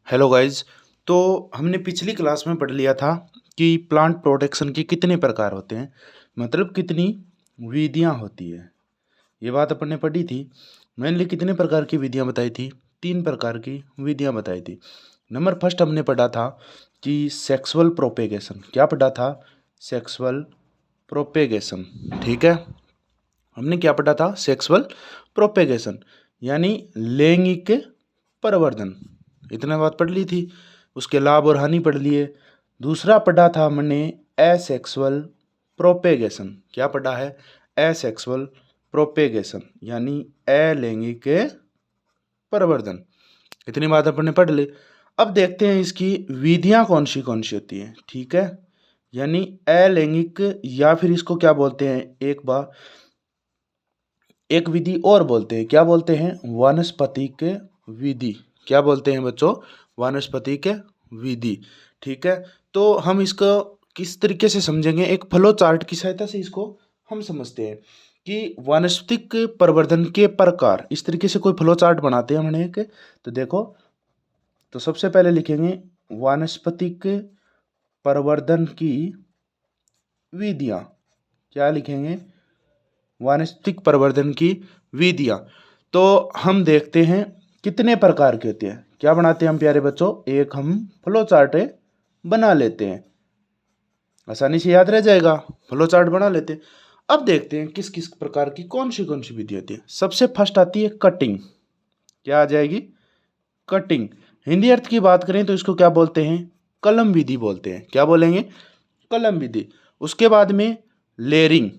Hello guys. तो हमने पिछली क्लास में पढ़ लिया था कि प्लांट प्रोटेक्शन के कितने प्रकार होते हैं, मतलब कितनी विधियां होती है। ये बात अपन ने पढ़ी थी। मेनली कितने प्रकार की विधियां बताई थी? 3 प्रकार की विधियां बताई थी। नंबर फर्स्ट हमने पढ़ा था कि सेक्सुअल प्रोपेगेशन। क्या पढ़ा था? Sexual propagation. ठीक है, हमने क्या पढ़ा था? सेक्सुअल प्रोपेगेशन यानी लैंगिक प्रवर्धन। इतना बात पढ़ ली थी। उसके लाभ और हानि पढ़ लिए। दूसरा पढ़ा था हमने एसेक्सुअल प्रोपेगेशन। क्या पढ़ा है? एसेक्सुअल प्रोपेगेशन यानी अलैंगिक प्रवर्धन। इतनी बात अपन ने पढ़ ली। अब देखते हैं इसकी विधियां कौन सी होती हैं। ठीक है, यानी अलैंगिक, या फिर इसको क्या बोलते हैं, एक विधि और बोलते हैं। क्या बोलते हैं? वानस्पतिक विधि। क्या बोलते हैं बच्चों? वानस्पतिक विधि। ठीक है, तो हम इसको किस तरीके से समझेंगे? एक फ्लो चार्ट की सहायता से इसको हम समझते हैं कि वानस्पतिक प्रवर्धन के प्रकार। इस तरीके से कोई फ्लो चार्ट बनाते हैं हमने एक। तो देखो, तो सबसे पहले लिखेंगे वानस्पतिक प्रवर्धन की विधियां। क्या लिखेंगे? वानस्पतिक प्रवर्धन की विधियां। तो हम देखते हैं कितने प्रकार के होते हैं। क्या बनाते हैं हम प्यारे बच्चों? एक हम फ्लो चार्ट बना लेते हैं, आसानी से याद रह जाएगा। फ्लो चार्ट बना लेते हैं। अब देखते हैं किस किस प्रकार की कौन सी विधि होती है। सबसे फर्स्ट आती है कटिंग। क्या आ जाएगी? कटिंग। हिंदी अर्थ की बात करें तो इसको क्या बोलते हैं? कलम विधि बोलते हैं। क्या बोलेंगे? कलम विधि। उसके बाद में लेयरिंग।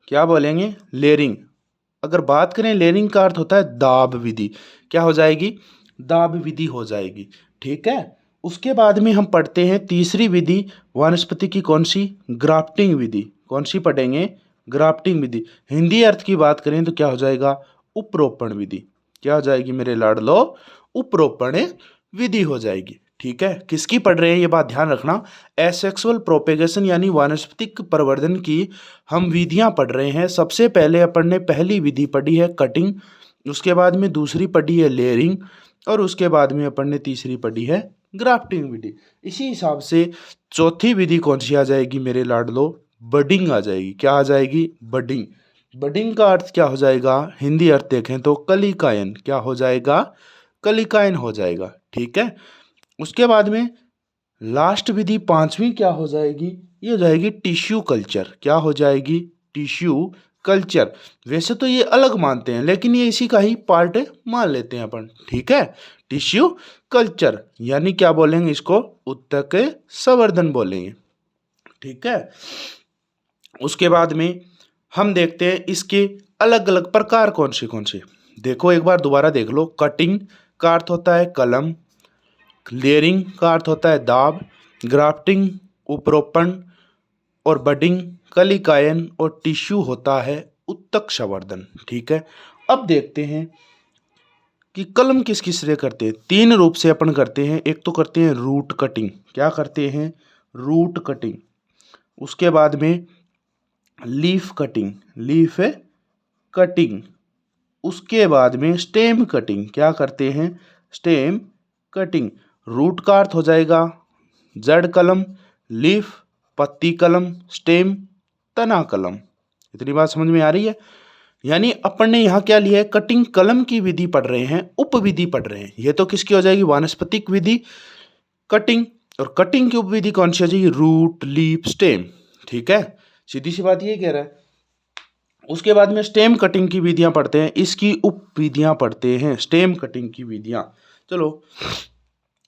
क्या बोलेंगे? लेयरिंग। अगर बात करें, लेयरिंग का अर्थ होता है दाब विधि। क्या हो जाएगी? दाब विधि हो जाएगी। ठीक है, उसके बाद में हम पढ़ते हैं तीसरी विधि वनस्पति की। कौन सी? ग्राफ्टिंग विधि। कौन सी पढ़ेंगे? ग्राफ्टिंग विधि। हिंदी अर्थ की बात करें तो क्या हो जाएगा? उपरोपण विधि। क्या हो जाएगी मेरे लाडलो? उपरोपण विधि हो जाएगी। ठीक है, किसकी पढ़ रहे हैं ये बात ध्यान रखना। एसेक्सुअल प्रोपेगेशन यानी वानस्पतिक प्रवर्धन की हम विधियां पढ़ रहे हैं। सबसे पहले अपन ने पहली विधि पढ़ी है कटिंग, उसके बाद में दूसरी पढ़ी है लेयरिंग, और उसके बाद में अपन ने तीसरी पढ़ी है ग्राफ्टिंग विधि। इसी हिसाब से चौथी विधि कौन सी आ जाएगी मेरे लाडलो? बडिंग आ जाएगी। क्या आ जाएगी? बडिंग। बडिंग का अर्थ क्या हो जाएगा? हिंदी अर्थ देखें तो कलिकायन। क्या हो जाएगा? कलिकायन हो जाएगा। ठीक है, उसके बाद में लास्ट विधि पांचवी क्या हो जाएगी? ये हो जाएगी टिश्यू कल्चर। क्या हो जाएगी? Tissue culture. वैसे तो ये अलग मानते हैं, लेकिन ये इसी का ही पार्ट मान लेते हैं अपन। ठीक है, टिश्यू कल्चर यानी क्या बोलेंगे इसको? उत्तक संवर्धन बोलेंगे। ठीक है, उसके बाद में हम देखते हैं इसके अलग अलग प्रकार कौन से। देखो, एक बार दोबारा देख लो। कटिंग का अर्थ होता है कलम, लेयरिंग का अर्थ होता है दाब, ग्राफ्टिंग उपरोपण, और बडिंग कलिकायन, और टिश्यू होता है उत्तक संवर्धन। ठीक है, अब देखते हैं कि कलम किस किस से करते हैं। 3 रूप से अपन करते हैं। एक तो करते हैं रूट कटिंग। क्या करते हैं? Root cutting. उसके बाद में लीफ कटिंग, लीफ कटिंग। उसके बाद में स्टेम कटिंग। क्या करते हैं? Stem cutting. रूट का अर्थ हो जाएगा जड़ कलम, लीफ पत्ती कलम, स्टेम तना कलम। इतनी बात समझ में आ रही है? यानी अपन ने यहाँ क्या लिया है? कटिंग कलम की विधि पढ़ रहे हैं, उपविधि पढ़ रहे हैं। ये तो किसकी हो जाएगी? वानस्पतिक विधि कटिंग। और कटिंग की उपविधि कौन सी हो जाएगी? Root leaf stem. ठीक है, सीधी सी बात ये कह रहा है। उसके बाद में स्टेम कटिंग की विधियां पढ़ते हैं, इसकी उप विधियां पढ़ते हैं स्टेम कटिंग की विधियां। चलो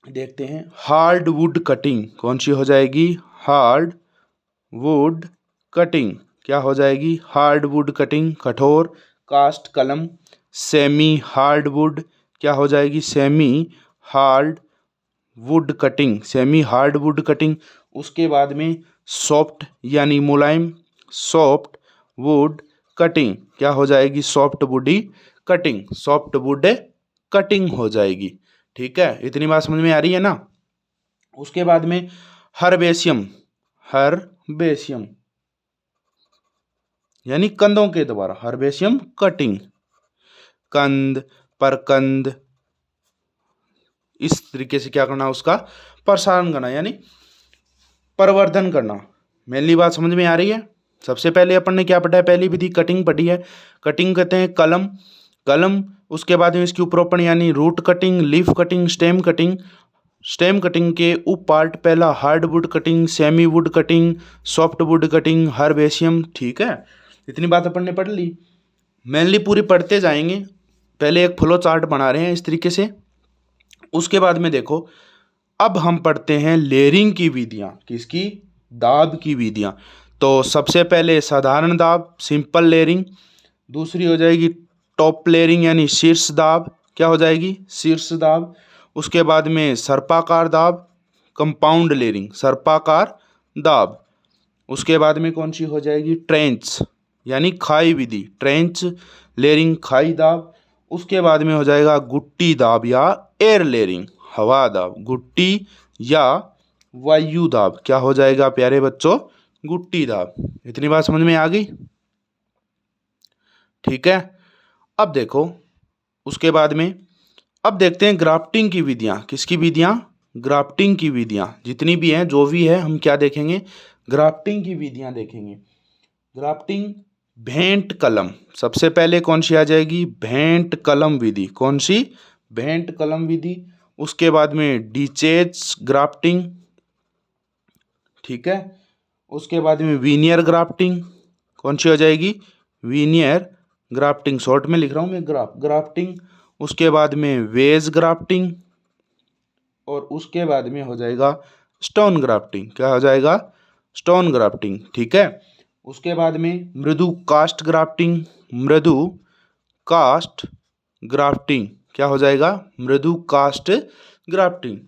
देखते हैं। हार्ड वुड कटिंग कौन सी हो जाएगी? Hard would cutting. क्या हो जाएगी? हार्ड वुड कटिंग कठोर कास्ट कलम। Semi hard would. क्या हो जाएगी? Semi hard would cutting, semi hard would cutting. उसके बाद में सॉफ्ट यानी मुलायम, सॉफ्ट वुड कटिंग। क्या हो जाएगी? Soft woody cutting, soft wood cutting हो जाएगी। ठीक है, इतनी बात समझ में आ रही है ना? उसके बाद में हर्बेशियम, हर्बेशियम यानी कंदों के द्वारा, हर्बेशियम कटिंग, कंद परकंद इस तरीके से क्या करना, उसका प्रसारण करना यानी प्रवर्धन करना। मेनली बात समझ में आ रही है। सबसे पहले अपन ने क्या पढ़ा है, पहली विधि कटिंग पढ़ी है। कटिंग कहते हैं कलम, कलम। उसके बाद में इसकी उपरोपण यानी root cutting, leaf cutting, stem cutting. Stem cutting के उप पार्ट, पहला hardwood cutting, semi wood cutting, soft wood cutting, herbaceous. ठीक है, इतनी बात अपन ने पढ़ ली। मेनली पूरी पढ़ते जाएंगे। पहले एक फ्लो चार्ट बना रहे हैं इस तरीके से। उसके बाद में देखो, अब हम पढ़ते हैं लेयरिंग की विधियां। किसकी? दाब की विधियां। तो सबसे पहले साधारण दाब, सिंपल लेयरिंग। दूसरी हो जाएगी टॉप लेयरिंग यानी शीर्ष दाब। क्या हो जाएगी? शीर्ष दाब। उसके बाद में सर्पाकार दाब, कंपाउंड लेयरिंग, सर्पाकार दाब। उसके बाद में कौन सी हो जाएगी? ट्रेंच यानी खाई विधि, ट्रेंच लेयरिंग, खाई दाब। उसके बाद में हो जाएगा गुट्टी दाब या एयर लेयरिंग, हवा दाब, गुट्टी या वायु दाब। क्या हो जाएगा प्यारे बच्चों? गुट्टी दाब। इतनी बात समझ में आ गई? ठीक है। अब देखो, उसके बाद में अब देखते हैं ग्राफ्टिंग की विधियां। किसकी विधियां? ग्राफ्टिंग की विधियां। जितनी भी हैं, जो भी है, हम क्या देखेंगे? ग्राफ्टिंग की विधियां देखेंगे। ग्राफ्टिंग भेंट कलम, सबसे पहले कौन सी आ जाएगी? भेंट कलम विधि। कौन सी? भेंट कलम विधि। उसके बाद में डीचेच ग्राफ्टिंग। ठीक है। उसके बाद में वीनियर ग्राफ्टिंग। कौन सी हो जाएगी? वीनियर ग्राफ्टिंग, शॉर्ट में लिख रहा हूं मैं, ग्राफ्टिंग। उसके बाद में वेज ग्राफ्टिंग और उसके बाद में हो जाएगा स्टोन ग्राफ्टिंग। क्या हो जाएगा? Stone grafting. ठीक है। उसके बाद में मृदु कास्ट ग्राफ्टिंग, मृदु कास्ट ग्राफ्टिंग। क्या हो जाएगा? मृदु कास्ट ग्राफ्टिंग।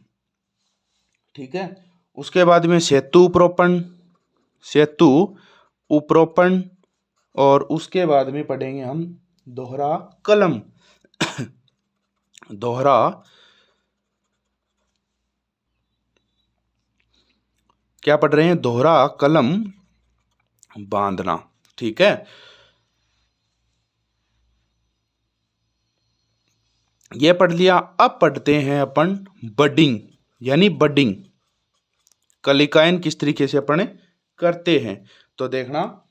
ठीक है। उसके बाद में सेतु उपरोपण, सेतु उपरोपण। और उसके बाद में पढ़ेंगे हम दोहरा कलम, दोहरा क्या पढ़ रहे हैं? दोहरा कलम बांधना। ठीक है। ये पढ़ लिया। अब पढ़ते हैं अपन बडिंग यानी बडिंग, कलिकायन किस तरीके से अपन करते हैं। तो देखना,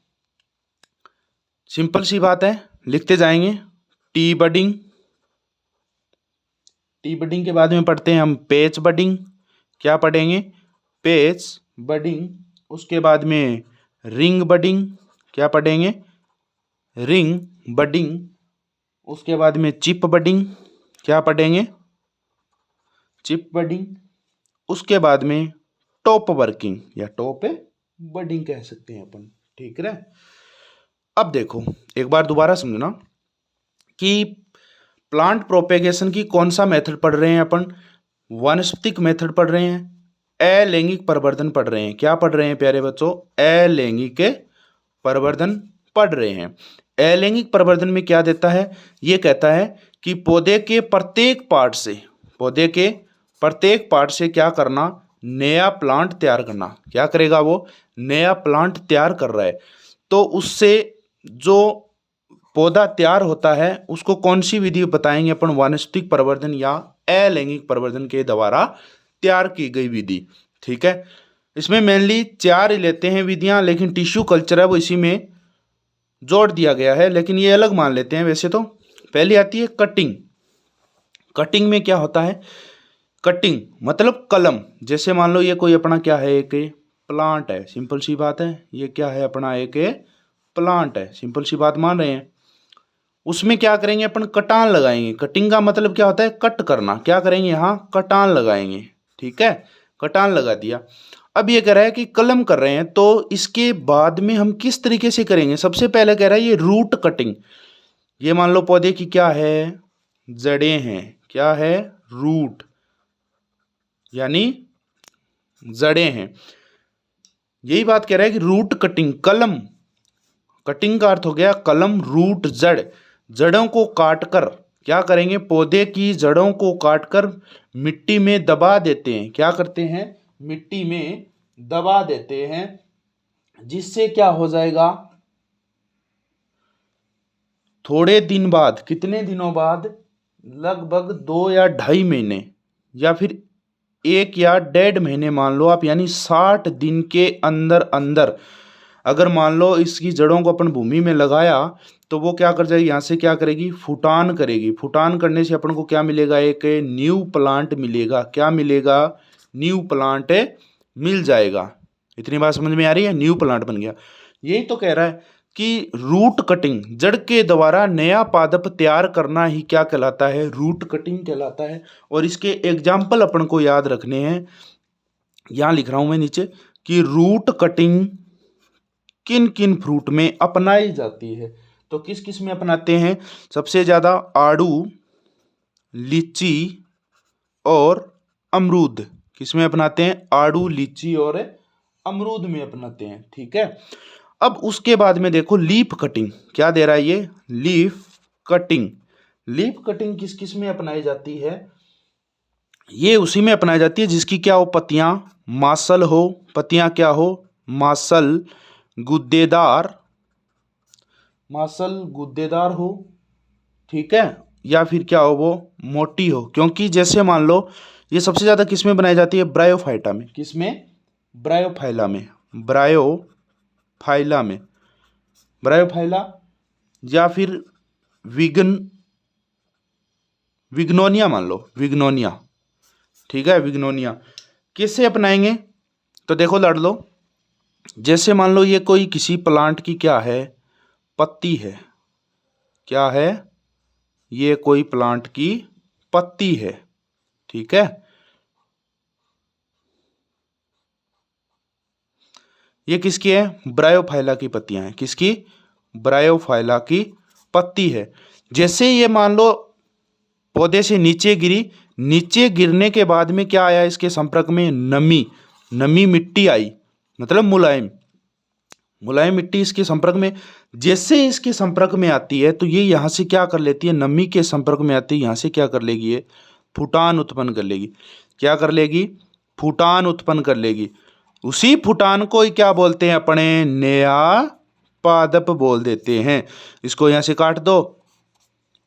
सिंपल सी बात है, लिखते जाएंगे। टी बडिंग, टी बडिंग के बाद में पढ़ते हैं हम पेच बडिंग। क्या पढ़ेंगे? पेच बडिंग। उसके बाद में रिंग बडिंग। क्या पढ़ेंगे? Ring budding. उसके बाद में चिप बडिंग। क्या पढ़ेंगे? Chip budding. उसके बाद में टॉप वर्किंग या टॉप बडिंग कह सकते हैं अपन। ठीक है। अब देखो, एक बार दोबारा समझना कि प्लांट प्रोपेगेशन की कौन सा मेथड पढ़ रहे हैं अपन? वानस्पतिक मेथड पढ़ रहे हैं, अलैंगिक प्रवर्धन पढ़ रहे हैं। क्या पढ़ रहे हैं प्यारे बच्चों? अलैंगिक प्रवर्धन पढ़ रहे हैं। अलैंगिक प्रवर्धन में क्या देता है? ये कहता है कि पौधे के प्रत्येक पार्ट से, पौधे के प्रत्येक पार्ट से क्या करना? नया प्लांट तैयार करना। क्या करेगा वो? नया प्लांट तैयार कर रहा है। तो उससे जो पौधा तैयार होता है उसको कौन सी विधि बताएंगे अपन? वानस्पतिक प्रवर्धन या अलैंगिक प्रवर्धन के द्वारा तैयार की गई विधि। ठीक है। इसमें मेनली 4 लेते हैं विधियां, लेकिन टिश्यू कल्चर है वो इसी में जोड़ दिया गया है, लेकिन ये अलग मान लेते हैं वैसे तो। पहली आती है कटिंग। कटिंग में क्या होता है? कटिंग मतलब कलम। जैसे मान लो ये कोई अपना क्या है? एक प्लांट है, सिंपल सी बात है। ये क्या है अपना? एक प्लांट है, सिंपल सी बात मान रहे हैं। उसमें क्या करेंगे अपन? कटान लगाएंगे। कटिंग का मतलब क्या होता है? कट करना। क्या करेंगे? यहाँ कटान लगाएंगे। ठीक है, कटान लगा दिया। अब ये कह रहा है कि कलम कर रहे हैं, तो इसके बाद में हम किस तरीके से करेंगे? सबसे पहले कह रहा है ये रूट कटिंग। ये मान लो पौधे की क्या है? जड़ें हैं। क्या है? रूट यानी जड़ें हैं। यही बात कह रहा है कि रूट कटिंग, कलम, कटिंग का अर्थ हो गया कलम, रूट जड़। जड़ों को काटकर क्या करेंगे? पौधे की जड़ों को काटकर मिट्टी में दबा देते हैं। क्या करते हैं? मिट्टी में दबा देते हैं, जिससे क्या हो जाएगा? थोड़े दिन बाद, कितने दिनों बाद? लगभग 2 या 2.5 महीने, या फिर 1 या 1.5 महीने मान लो आप, यानी 60 दिन के अंदर अंदर अगर मान लो इसकी जड़ों को अपन भूमि में लगाया तो वो क्या कर जाएगी, यहाँ से क्या करेगी, फुटान करेगी। फुटान करने से अपन को क्या मिलेगा, एक न्यू प्लांट मिलेगा। क्या मिलेगा, न्यू प्लांट मिल जाएगा। इतनी बात समझ में आ रही है, न्यू प्लांट बन गया। यही तो कह रहा है कि रूट कटिंग, जड़ के द्वारा नया पादप तैयार करना ही क्या कहलाता है, रूट कटिंग कहलाता है। और इसके एग्जाम्पल अपन को याद रखने हैं, यहां लिख रहा हूं मैं नीचे कि रूट कटिंग किन किन फ्रूट में अपनाई जाती है। तो किस किस में अपनाते हैं, सबसे ज्यादा आड़ू, लीची और अमरूद। किस में अपनाते हैं, आड़ू, लीची और अमरूद में अपनाते हैं। ठीक है, अब उसके बाद में देखो लीफ कटिंग, क्या दे रहा है ये, लीफ कटिंग। लीफ कटिंग किस किस में अपनाई जाती है, ये उसी में अपनाई जाती है जिसकी क्या हो, पत्तियां मासल हो। पत्तियां क्या हो, मासल, गुद्देदार, मासल गुद्देदार हो। ठीक है, या फिर क्या हो, वो मोटी हो। क्योंकि जैसे मान लो ये सबसे ज्यादा किस में बनाई जाती है, ब्रायोफाइटा में। किस में, ब्रायोफाइला में, ब्रायोफाइला में, ब्रायोफाइला या फिर विग्नोनिया मान लो, विग्नोनिया। ठीक है, विग्नोनिया किससे अपनाएंगे, तो देखो लड़ लो, जैसे मान लो ये कोई किसी प्लांट की क्या है, पत्ती है। क्या है, ये कोई प्लांट की पत्ती है। ठीक है, ये किसकी है, ब्रायोफाइला की पत्तियां हैं। किसकी, ब्रायोफाइला की पत्ती है। जैसे ये मान लो पौधे से नीचे गिरी, नीचे गिरने के बाद में क्या आया इसके संपर्क में, नमी, नमी मिट्टी आई, मतलब मुलायम, मुलायम मिट्टी इसके संपर्क में। जैसे इसके संपर्क में आती है तो ये यहां से क्या कर लेती है, नमी के संपर्क में आती है, यहां से क्या कर लेगी, ये फुटान उत्पन्न कर लेगी। क्या कर लेगी, फुटान उत्पन्न कर लेगी। उसी फुटान को ही क्या बोलते हैं अपने, नया पादप बोल देते हैं। इसको यहां से काट दो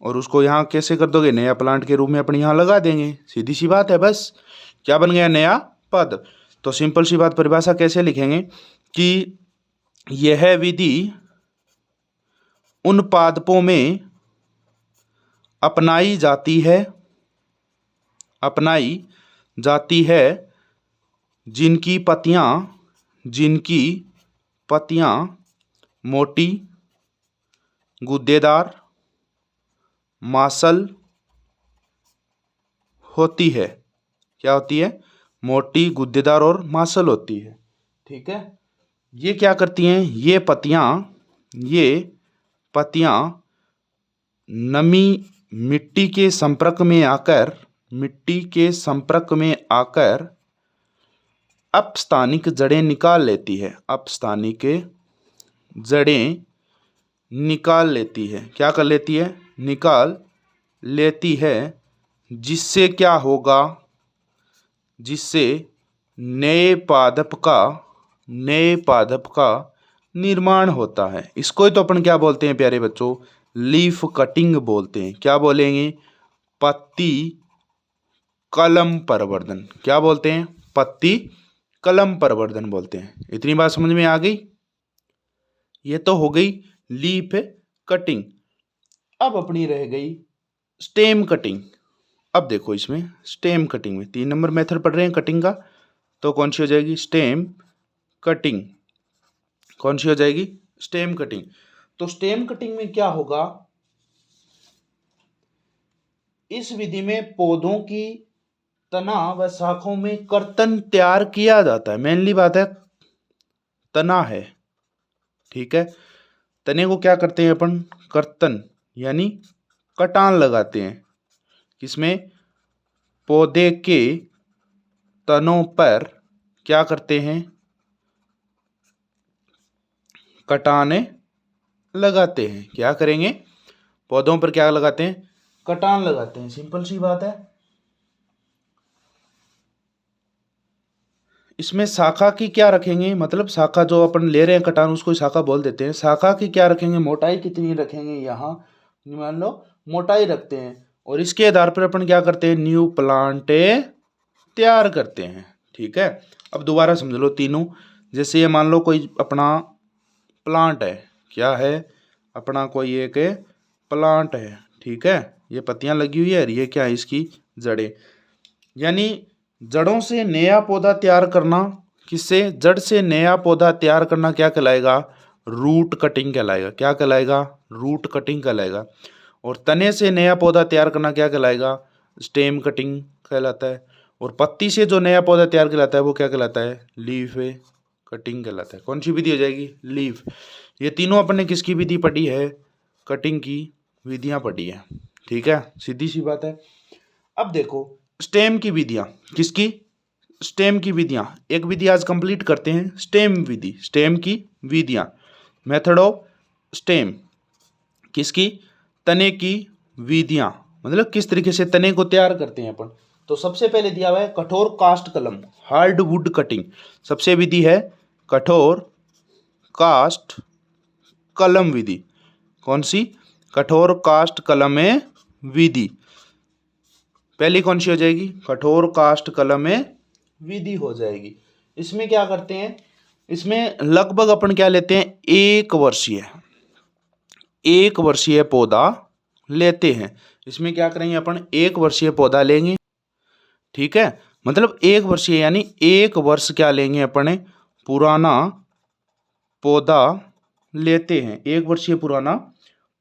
और उसको यहाँ कैसे कर दोगे, नया प्लांट के रूप में अपने यहाँ लगा देंगे। सीधी सी बात है, बस क्या बन गया, नया पादप। तो सिंपल सी बात, परिभाषा कैसे लिखेंगे कि यह विधि उन पादपों में अपनाई जाती है, अपनाई जाती है जिनकी पत्तियां मोटी, गुद्देदार, मासल होती है। क्या होती है, मोटी, गुद्देदार और मासल होती है। ठीक है, ये क्या करती हैं, ये पत्तियां नमी, मिट्टी के संपर्क में आकर अपस्थानिक जड़ें निकाल लेती है। अपस्थानिक जड़ें निकाल लेती है। क्या कर लेती है, निकाल लेती है। जिससे क्या होगा, जिससे नए पादप का निर्माण होता है। इसको ही तो अपन क्या बोलते हैं प्यारे बच्चों, लीफ कटिंग बोलते हैं। क्या बोलेंगे, पत्ती कलम परिवर्धन। क्या बोलते हैं, पत्ती कलम परिवर्धन बोलते हैं। इतनी बात समझ में आ गई। ये तो हो गई लीफ कटिंग। अब अपनी रह गई स्टेम कटिंग। अब देखो इसमें स्टेम कटिंग में 3 नंबर मेथड पढ़ रहे हैं कटिंग का, तो कौन सी हो जाएगी, स्टेम कटिंग। कौन सी हो जाएगी, स्टेम कटिंग। तो स्टेम कटिंग में क्या होगा, इस विधि में पौधों की तना व शाखों में कर्तन तैयार किया जाता है। मेनली बात है तना है। ठीक है, तने को क्या करते हैं अपन, कर्तन यानी कटान लगाते हैं। किसमें, पौधे के तनों पर क्या करते हैं, कटाने लगाते हैं। क्या करेंगे, पौधों पर क्या लगाते हैं, कटान लगाते हैं। सिंपल सी बात है। इसमें शाखा की क्या रखेंगे, मतलब शाखा जो अपन ले रहे हैं कटान उसको शाखा बोल देते हैं। शाखा की क्या रखेंगे, मोटाई कितनी रखेंगे, यहाँ मान लो मोटाई रखते हैं। और इसके आधार पर अपन क्या करते हैं, न्यू प्लांट तैयार करते हैं। ठीक है, अब दोबारा समझ लो तीनों। जैसे ये मान लो कोई अपना प्लांट है, क्या है अपना, कोई एक प्लांट है। ठीक है, ये पत्तियां लगी हुई है और ये क्या है, इसकी जड़ें। यानी जड़ों से नया पौधा तैयार करना, किससे, जड़ से नया पौधा तैयार करना क्या कहलाएगा, रूट कटिंग कहलाएगा। क्या कहलाएगा, रूट कटिंग कहलाएगा। और तने से नया पौधा तैयार करना क्या कहलाएगा, स्टेम कटिंग कहलाता है। और पत्ती से जो नया पौधा तैयार कहलाता है वो क्या कहलाता है, लीफ कटिंग कहलाता है। कौन सी विधि हो जाएगी, लीफ। ये तीनों अपन ने किसकी विधि पढ़ी है, कटिंग की विधियां पढ़ी है। ठीक है, सीधी सी बात है। अब देखो स्टेम की विधियां, किसकी, स्टेम की विधियां। एक विधि आज कंप्लीट करते हैं, स्टेम विधि, स्टेम की विधियां, मेथड ऑफ स्टेम, किसकी, तने की विधियां, मतलब किस तरीके से तने को तैयार करते हैं अपन। तो सबसे पहले दिया हुआ है कठोर कास्ट कलम, हार्ड वुड कटिंग। सबसे विधि है कठोर कास्ट कलम विधि। कौन सी, कठोर कास्ट कलम विधि। पहली कौन सी हो जाएगी, कठोर कास्ट कलम विधि हो जाएगी। इसमें क्या करते हैं, इसमें लगभग अपन क्या लेते हैं, एक वर्षीय पौधा लेते हैं। इसमें क्या करेंगे अपन, एक वर्षीय पौधा लेंगे। ठीक है, मतलब एक वर्षीय यानी एक वर्ष क्या लेंगे अपन, पुराना पौधा लेते हैं। एक वर्षीय पुराना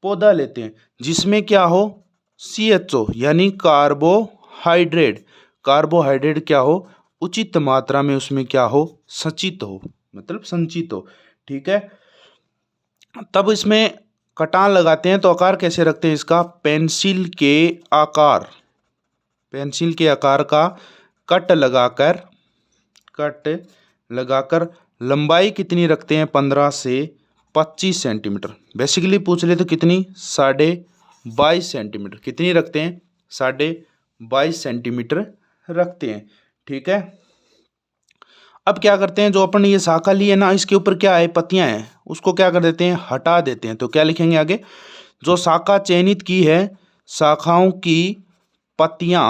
पौधा लेते हैं जिसमें क्या हो, CHO यानी कार्बोहाइड्रेट। कार्बोहाइड्रेट क्या हो, उचित मात्रा में उसमें क्या हो, संचित हो, मतलब संचित हो। ठीक है, तब इसमें कटान लगाते हैं। तो आकार कैसे रखते हैं इसका, पेंसिल के आकार, पेंसिल के आकार का कट लगाकर लंबाई कितनी रखते हैं, 15 से 25 सेंटीमीटर। बेसिकली पूछ ले तो कितनी, 22.5 सेंटीमीटर। कितनी रखते हैं, 22.5 सेंटीमीटर रखते हैं। ठीक है, अब क्या करते हैं, जो अपन ये शाखा ली है ना, इसके ऊपर क्या है, पत्तियां हैं, उसको क्या कर देते हैं, हटा देते हैं। तो क्या लिखेंगे आगे, जो शाखा चयनित की है, शाखाओं की पत्तियां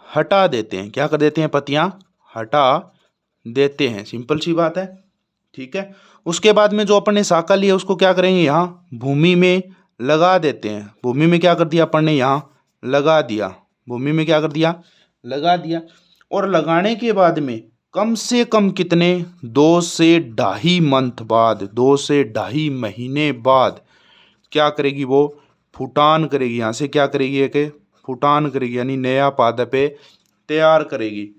हटा देते हैं। क्या कर देते हैं, पत्तियां हटा देते हैं। सिंपल सी बात है। ठीक है, उसके बाद में जो अपन ने शाखा ली है उसको क्या करेंगे, यहाँ भूमि में लगा देते हैं। भूमि में क्या कर दिया अपन ने, यहाँ लगा दिया। भूमि में क्या कर दिया, लगा दिया। और लगाने के बाद में कम से कम कितने, 2 से 2.5 मंथ बाद, 2 से 2.5 महीने बाद क्या करेगी, वो फुटान करेगी। यहाँ से क्या करेगी, एक फुटान करेगी, यानी नया पादप तैयार करेगी।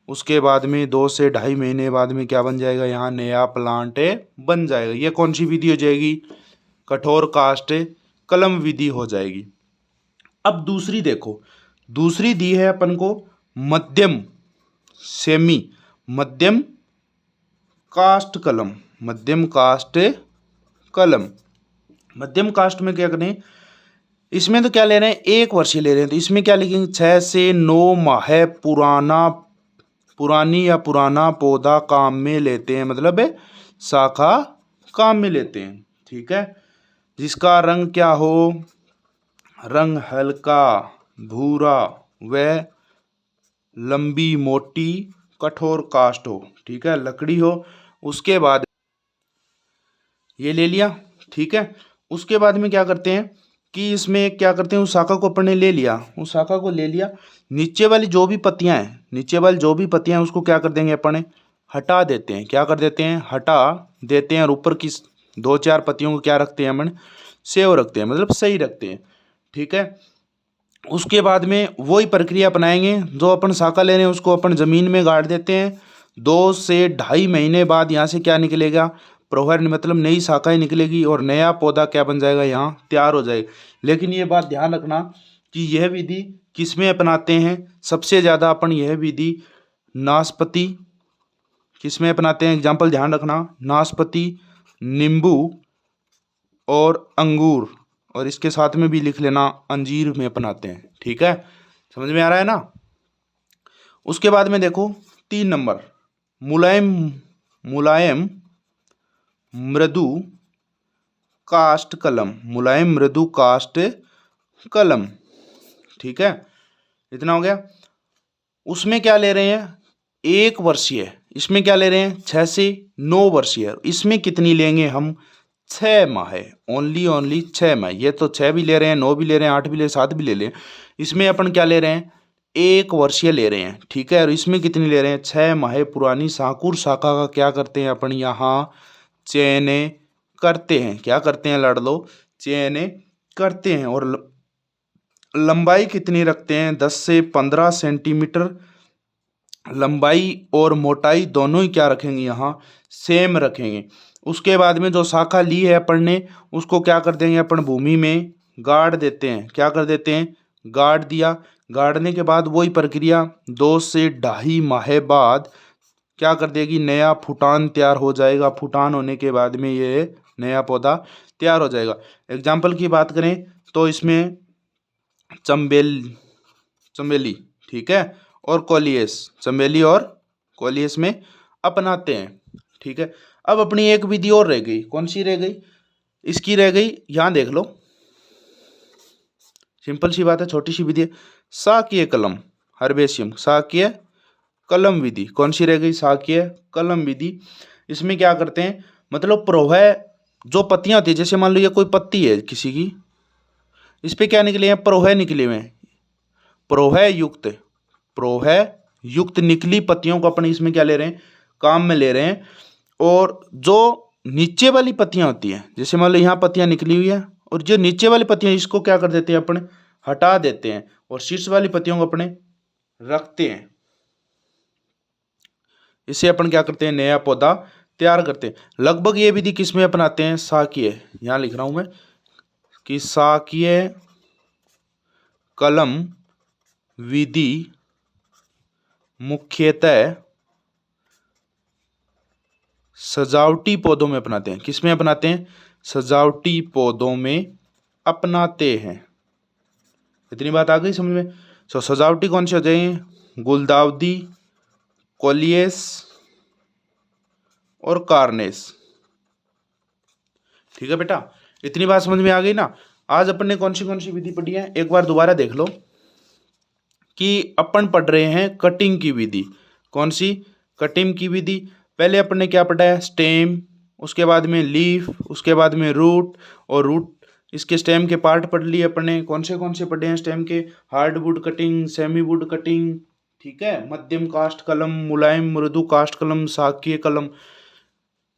उसके बाद में 2 से 2.5 महीने बाद में क्या बन जाएगा, यहाँ नया प्लांट बन जाएगा। ये कौन सी विधि हो जाएगी, कठोर कास्ट कलम विधि हो जाएगी। अब दूसरी देखो, दूसरी दी है अपन को मध्यम मध्यम कास्ट कलम। मध्यम कास्ट कलम, मध्यम कास्ट में क्या करें, इसमें तो क्या ले रहे हैं, एक वर्षीय ले रहे हैं। तो इसमें क्या लिखेंगे, 6 से 9 माह पुरानी या पुराना पौधा काम में लेते हैं, मतलब शाखा काम में लेते हैं। ठीक है, जिसका रंग क्या हो, रंग हल्का भूरा व लंबी मोटी कठोर कास्ट हो। ठीक है, लकड़ी हो। उसके बाद ये ले लिया। ठीक है, उसके बाद में क्या करते हैं कि इसमें क्या करते हैं, उस शाखा को अपन ने ले लिया, उस शाखा को ले लिया। नीचे वाली जो भी पत्तियां हैं, नीचे वाली जो भी पत्तियां हैं उसको क्या कर देंगे अपन, हटा देते हैं। क्या कर देते हैं, हटा देते हैं। और ऊपर की 2-4 पत्तियों को क्या रखते हैं अपन, सेव रखते हैं, मतलब सही रखते हैं। ठीक है, उसके बाद में वही प्रक्रिया अपनाएंगे। जो अपन शाखा ले रहे हैं उसको अपन ज़मीन में गाड़ देते हैं। 2 से 2.5 महीने बाद यहाँ से क्या निकलेगा, प्रोहर, मतलब नई शाखाएं निकलेगी और नया पौधा क्या बन जाएगा, यहाँ तैयार हो जाएगा। लेकिन ये बात ध्यान रखना कि यह विधि किस में अपनाते हैं, सबसे ज़्यादा अपन यह विधि नाशपाती किस में अपनाते हैं, एग्जाम्पल ध्यान रखना, नाशपाती, नींबू और अंगूर, और इसके साथ में भी लिख लेना अंजीर में अपनाते हैं। ठीक है, समझ में आ रहा है ना। उसके बाद में देखो 3 नंबर, मुलायम मृदु कास्ट कलम। मुलायम मृदु कास्ट कलम। ठीक है, इतना हो गया। उसमें क्या ले रहे हैं 1 वर्षीय, इसमें क्या ले रहे हैं 6 से 9 वर्षीय। इसमें कितनी लेंगे हम 6 माह, ओनली 6 माह। ये तो 6 भी ले रहे हैं, 9 भी ले रहे हैं, 8 भी ले, 7 भी ले लें। इसमें अपन क्या ले रहे हैं 1 वर्षीय ले रहे हैं, ठीक है। और इसमें कितनी ले रहे हैं 6 माह पुरानी साकुर शाखा का क्या करते हैं अपन यहाँ चयन करते हैं। क्या करते हैं लड़ लो, चयन करते हैं। और लंबाई कितनी रखते हैं 10 से 15 सेंटीमीटर लंबाई और मोटाई दोनों ही क्या रखेंगे यहाँ सेम रखेंगे। उसके बाद में जो शाखा ली है अपन ने उसको क्या कर देंगे अपन भूमि में गाड़ देते हैं। क्या कर देते हैं गाड़ दिया। गाड़ने के बाद वही प्रक्रिया 2 से 2.5 माह बाद क्या कर देगी नया फुटान तैयार हो जाएगा। फुटान होने के बाद में ये नया पौधा तैयार हो जाएगा। एग्जाम्पल की बात करें तो इसमें चंबेली ठीक है और कोलियस, चंबेली और कोलियस में अपनाते हैं, ठीक है। अब अपनी एक विधि और रह गई, कौन सी रह गई, इसकी रह गई, यहाँ देख लो सिंपल सी बात है, छोटी सी विधि है, शाकीय कलम हर्बेशियम शाकीय कलम विधि। कौन सी रह गई शाकीय कलम विधि। इसमें क्या करते हैं मतलब प्रोह जो पत्तियां होती है, जैसे मान लो ये कोई पत्ती है किसी की, इस पे क्या निकले हैं प्रोह निकले हुए हैं, प्रोह युक्त निकली पत्तियों को अपन इसमें क्या ले रहे हैं काम में ले रहे हैं। और जो नीचे वाली पत्तियां होती हैं, जैसे मान लो यहाँ पत्तियां निकली हुई है और जो नीचे वाली पत्तियां इसको क्या कर देते हैं अपने हटा देते हैं और शीर्ष वाली पत्तियों को अपने रखते हैं। इसे अपन क्या करते हैं नया पौधा तैयार करते हैं। लगभग ये विधि किस में अपनाते हैं शाकीय, यहाँ लिख रहा हूं मैं कि शाकीय कलम विधि मुख्यतः सजावटी पौधों में अपनाते हैं। किस में अपनाते हैं सजावटी पौधों में अपनाते हैं। इतनी बात आ गई समझ में। तो सजावटी कौन से हो जाएंगे गुलदाउदी, कोलियस और कार्नेस, ठीक है बेटा। इतनी बात समझ में आ गई ना। आज अपन ने कौन सी विधि पढ़ी है एक बार दोबारा देख लो कि अपन पढ़ रहे हैं कटिंग की विधि। कौन सी कटिंग की विधि। पहले अपन ने क्या पढ़ा है स्टेम, उसके बाद में लीफ, उसके बाद में रूट, और रूट इसके स्टेम के पार्ट पढ़ लिए अपन ने। कौन से पढ़े हैं स्टेम के hardwood cutting, semi wood cutting, ठीक है, मध्यम कास्ट कलम, मुलायम मृदु कास्ट कलम, शाकीय कलम।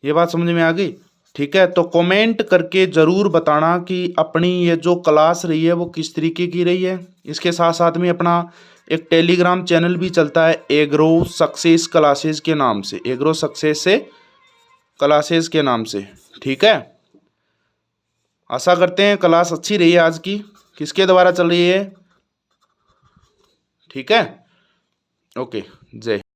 ये बात समझ में आ गई, ठीक है। तो कमेंट करके ज़रूर बताना कि अपनी ये जो क्लास रही है वो किस तरीके की रही है। इसके साथ साथ में अपना एक टेलीग्राम चैनल भी चलता है एग्रो सक्सेस क्लासेस के नाम से, एग्रो सक्सेस से क्लासेस के नाम से, ठीक है। आशा करते हैं क्लास अच्छी रही है आज की। किसके द्वारा चल रही है ठीक है। ओके जय।